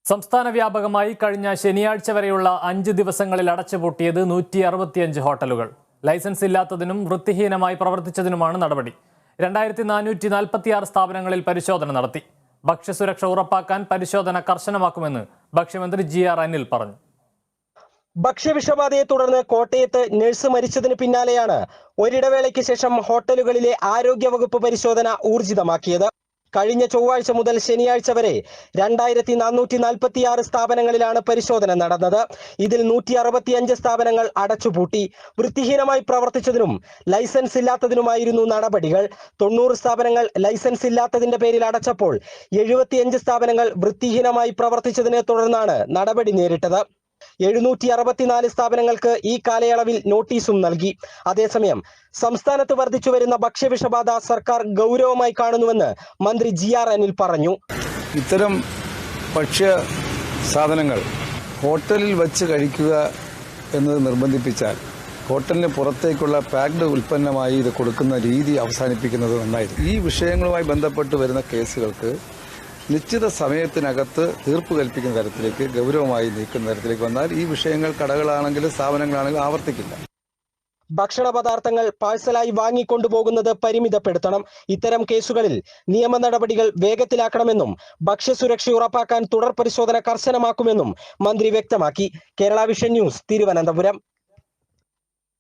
സംസ്ഥാന വ്യാപകമായി കഴിഞ്ഞ ശനിയാഴ്ച വരെയുള്ള 5 ദിവസങ്ങളിൽ അടച്ചുപൂട്ടിയത് 165 ഹോട്ടലുകൾ. ലൈസൻസ് ഇല്ലാത്തതിനും വൃത്തിഹീനമായി പ്രവർത്തിച്ചതിനുമാണ് നടപടി. 2446 സ്ഥാപനങ്ങളിൽ പരിശോധന നടത്തി. ഭക്ഷ്യസുരക്ഷ ഉറപ്പാക്കാൻ പരിശോധന കർശനമാക്കുമെന്ന് ഭക്ഷ്യമന്ത്രി GR അനിൽ പറഞ്ഞു. ഭക്ഷ്യവിഷബാധയെ തുടർന്ന് കോട്ടയത്ത് നഴ്സ് മരിച്ചതിന് പിന്നാലെയാണ് ഒരിടവേളയ്ക്ക് ശേഷം ഹോട്ടലുകളിലെ ആരോഗ്യവകുപ്പ് പരിശോധന ഊർജിതമാക്കിയത്. കഴിഞ്ഞ ചൊവ്വാഴ്ച മുതൽ ശനിയാഴ്ച വരെ 2446 സ്ഥാപനങ്ങളിലാണ് പരിശോധന നടന്നത്. ഇതിൽ 165 സ്ഥാപനങ്ങൾ അടച്ചുപൂട്ടി. വൃത്തിഹീനമായി പ്രവർത്തിച്ചതിനും ലൈസൻസ് ഇല്ലാത്തതിനുമായിരുന്നു നടപടികൾ. 90 സ്ഥാപനങ്ങൾ ലൈസൻസ് ഇല്ലാത്തതിന്റെ പേരിൽ അടച്ചപ്പോൾ 75 സ്ഥാപനങ്ങൾ വൃത്തിഹീനമായി പ്രവർത്തിച്ചതിനെ തുടർന്നാണ് നടപടി നേരിട്ടത്. 764 സ്ഥാപനങ്ങൾക്ക് ഈ കാലയളവിൽ നോട്ടീസും നൽകി. അതേസമയം സംസ്ഥാനത്ത് വർദ്ധിച്ചു വരുന്ന ഭക്ഷ്യവിഷബാധ സർക്കാർ ഗൗരവമായി കാണുന്നുവെന്ന് മന്ത്രി GR അനിൽ പറഞ്ഞു. ഇത്തരം ഭക്ഷ്യ സാധനങ്ങൾ ഹോട്ടലിൽ വച്ച് കഴിക്കുക എന്നത് നിർബന്ധിപ്പിച്ചാൽ ഹോട്ടലിന് പുറത്തേക്കുള്ള പാക്ഡ് ഉൽപ്പന്നമായി ഇത് കൊടുക്കുന്ന രീതി അവസാനിപ്പിക്കുന്നത് നന്നായിരുന്നു. ഈ വിഷയങ്ങളുമായി ബന്ധപ്പെട്ട് വരുന്ന കേസുകൾക്ക് നിശ്ചിത സമയത്തിനകത്ത് തീർപ്പ് കൽപ്പിക്കുന്ന തരത്തിലേക്ക് ഗൗരവമായി നീക്കുന്ന തരത്തിലേക്ക് വന്നാൽ ഈ വിഷയങ്ങൾ കടകളാണെങ്കിലും സ്ഥാപനങ്ങളാണെങ്കിലും ആവർത്തിക്കില്ല. ഭക്ഷണ പദാർത്ഥങ്ങൾ പാഴ്സലായി വാങ്ങിക്കൊണ്ടുപോകുന്നത് പരിമിതപ്പെടുത്തണം. ഇത്തരം കേസുകളിൽ നിയമ നടപടികൾ വേഗത്തിലാക്കണമെന്നും ഭക്ഷ്യസുരക്ഷ ഉറപ്പാക്കാൻ തുടർ പരിശോധന കർശനമാക്കുമെന്നും മന്ത്രി വ്യക്തമാക്കി. Kerala vision news, Thiruvananthapuram.